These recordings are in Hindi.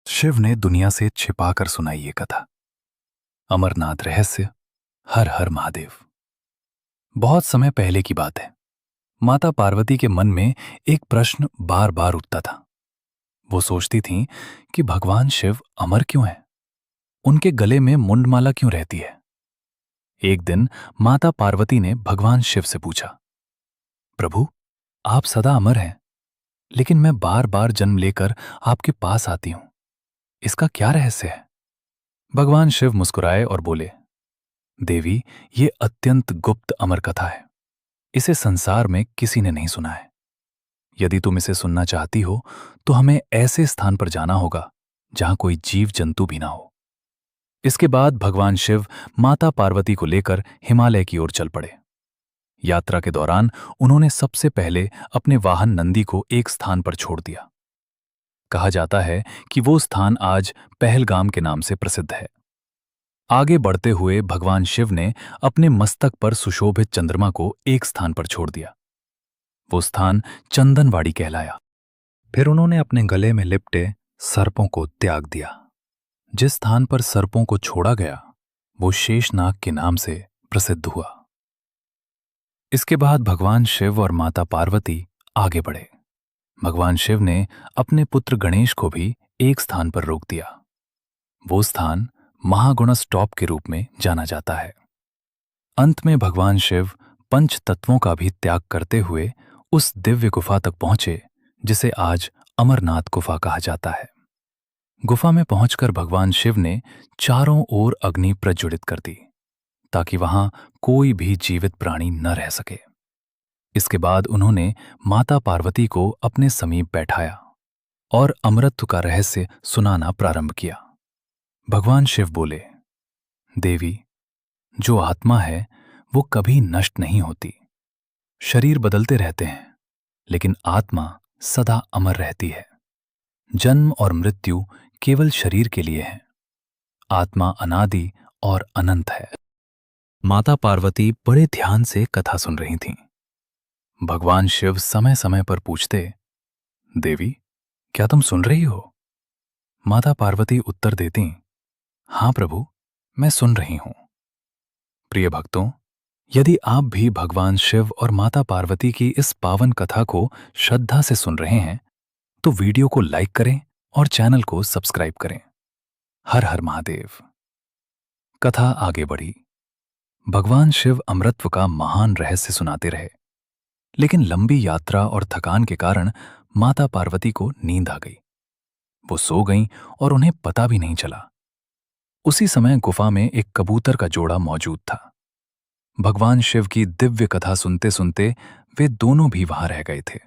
शिव ने दुनिया से छिपाकर सुनाई ये कथा। अमरनाथ रहस्य। हर हर महादेव। बहुत समय पहले की बात है। माता पार्वती के मन में एक प्रश्न बार बार उठता था। वो सोचती थीं कि भगवान शिव अमर क्यों हैं? उनके गले में मुंडमाला क्यों रहती है? एक दिन माता पार्वती ने भगवान शिव से पूछा, प्रभु, आप सदा अमर हैं, लेकिन मैं बार बार जन्म लेकर आपके पास आती हूं। इसका क्या रहस्य है? भगवान शिव मुस्कुराए और बोले, देवी, ये अत्यंत गुप्त अमर कथा है। इसे संसार में किसी ने नहीं सुना है। यदि तुम इसे सुनना चाहती हो तो हमें ऐसे स्थान पर जाना होगा जहां कोई जीव जंतु भी ना हो। इसके बाद भगवान शिव माता पार्वती को लेकर हिमालय की ओर चल पड़े। यात्रा के दौरान उन्होंने सबसे पहले अपने वाहन नंदी को एक स्थान पर छोड़ दिया। कहा जाता है कि वो स्थान आज पहलगाम के नाम से प्रसिद्ध है। आगे बढ़ते हुए भगवान शिव ने अपने मस्तक पर सुशोभित चंद्रमा को एक स्थान पर छोड़ दिया। वो स्थान चंदनवाड़ी कहलाया। फिर उन्होंने अपने गले में लिपटे सर्पों को त्याग दिया। जिस स्थान पर सर्पों को छोड़ा गया वो शेषनाग के नाम से प्रसिद्ध हुआ। इसके बाद भगवान शिव और माता पार्वती आगे बढ़े। भगवान शिव ने अपने पुत्र गणेश को भी एक स्थान पर रोक दिया। वो स्थान महागुणस टॉप के रूप में जाना जाता है। अंत में भगवान शिव पंच तत्वों का भी त्याग करते हुए उस दिव्य गुफा तक पहुंचे जिसे आज अमरनाथ गुफा कहा जाता है। गुफा में पहुंचकर भगवान शिव ने चारों ओर अग्नि प्रज्वलित कर दी ताकि वहां कोई भी जीवित प्राणी न रह सके। इसके बाद उन्होंने माता पार्वती को अपने समीप बैठाया और अमरत्व का रहस्य सुनाना प्रारंभ किया। भगवान शिव बोले, देवी, जो आत्मा है वो कभी नष्ट नहीं होती। शरीर बदलते रहते हैं, लेकिन आत्मा सदा अमर रहती है। जन्म और मृत्यु केवल शरीर के लिए है। आत्मा अनादि और अनंत है। माता पार्वती बड़े ध्यान से कथा सुन रही थीं। भगवान शिव समय समय पर पूछते, देवी, क्या तुम सुन रही हो? माता पार्वती उत्तर देती, हाँ प्रभु, मैं सुन रही हूं। प्रिय भक्तों, यदि आप भी भगवान शिव और माता पार्वती की इस पावन कथा को श्रद्धा से सुन रहे हैं तो वीडियो को लाइक करें और चैनल को सब्सक्राइब करें। हर हर महादेव। कथा आगे बढ़ी। भगवान शिव अमरत्व का महान रहस्य सुनाते रहे, लेकिन लंबी यात्रा और थकान के कारण माता पार्वती को नींद आ गई। वो सो गईं और उन्हें पता भी नहीं चला। उसी समय गुफा में एक कबूतर का जोड़ा मौजूद था। भगवान शिव की दिव्य कथा सुनते सुनते वे दोनों भी वहां रह गए थे।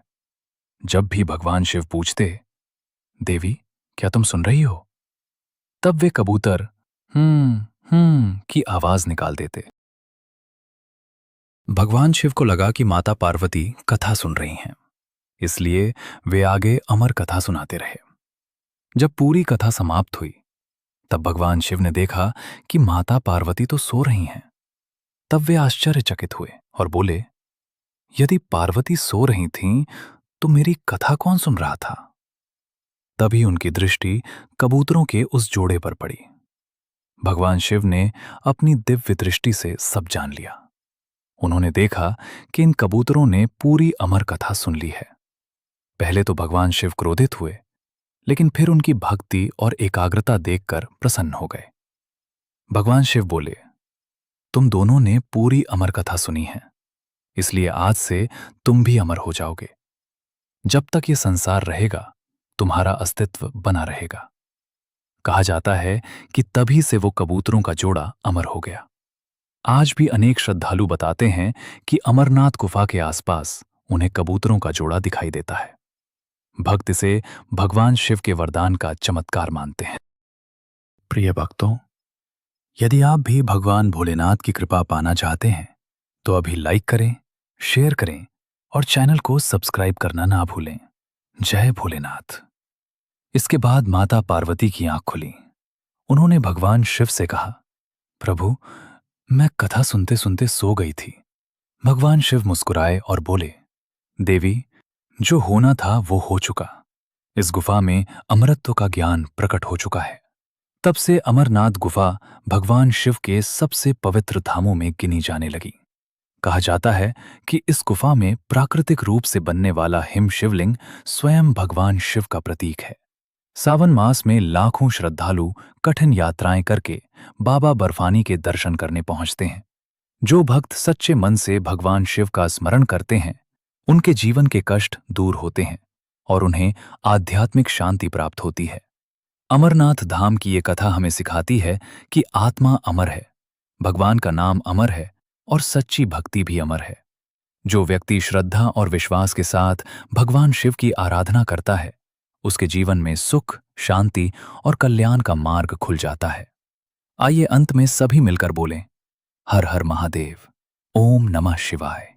जब भी भगवान शिव पूछते, देवी, क्या तुम सुन रही हो? तब वे कबूतर की आवाज निकाल देते। भगवान शिव को लगा कि माता पार्वती कथा सुन रही हैं, इसलिए वे आगे अमर कथा सुनाते रहे। जब पूरी कथा समाप्त हुई तब भगवान शिव ने देखा कि माता पार्वती तो सो रही हैं। तब वे आश्चर्यचकित हुए और बोले, यदि पार्वती सो रही थीं तो मेरी कथा कौन सुन रहा था? तभी उनकी दृष्टि कबूतरों के उस जोड़े पर पड़ी। भगवान शिव ने अपनी दिव्य दृष्टि से सब जान लिया। उन्होंने देखा कि इन कबूतरों ने पूरी अमर कथा सुन ली है। पहले तो भगवान शिव क्रोधित हुए, लेकिन फिर उनकी भक्ति और एकाग्रता देखकर प्रसन्न हो गए। भगवान शिव बोले, तुम दोनों ने पूरी अमर कथा सुनी है, इसलिए आज से तुम भी अमर हो जाओगे। जब तक ये संसार रहेगा तुम्हारा अस्तित्व बना रहेगा। कहा जाता है कि तभी से वो कबूतरों का जोड़ा अमर हो गया। आज भी अनेक श्रद्धालु बताते हैं कि अमरनाथ गुफा के आसपास उन्हें कबूतरों का जोड़ा दिखाई देता है। भक्त इसे भगवान शिव के वरदान का चमत्कार मानते हैं। प्रिय भक्तों, यदि आप भी भगवान भोलेनाथ की कृपा पाना चाहते हैं तो अभी लाइक करें, शेयर करें और चैनल को सब्सक्राइब करना ना भूलें। जय भोलेनाथ। इसके बाद माता पार्वती की आंख खुली। उन्होंने भगवान शिव से कहा, प्रभु, मैं कथा सुनते सुनते सो गई थी। भगवान शिव मुस्कुराए और बोले, देवी, जो होना था वो हो चुका। इस गुफा में अमरत्व का ज्ञान प्रकट हो चुका है। तब से अमरनाथ गुफा भगवान शिव के सबसे पवित्र धामों में गिनी जाने लगी। कहा जाता है कि इस गुफा में प्राकृतिक रूप से बनने वाला हिम शिवलिंग स्वयं भगवान शिव का प्रतीक है। सावन मास में लाखों श्रद्धालु कठिन यात्राएं करके बाबा बर्फानी के दर्शन करने पहुंचते हैं। जो भक्त सच्चे मन से भगवान शिव का स्मरण करते हैं, उनके जीवन के कष्ट दूर होते हैं और उन्हें आध्यात्मिक शांति प्राप्त होती है। अमरनाथ धाम की ये कथा हमें सिखाती है कि आत्मा अमर है, भगवान का नाम अमर है और सच्ची भक्ति भी अमर है। जो व्यक्ति श्रद्धा और विश्वास के साथ भगवान शिव की आराधना करता है, उसके जीवन में सुख, शांति और कल्याण का मार्ग खुल जाता है। आइए अंत में सभी मिलकर बोलें, हर हर महादेव, ओम नमः शिवाय।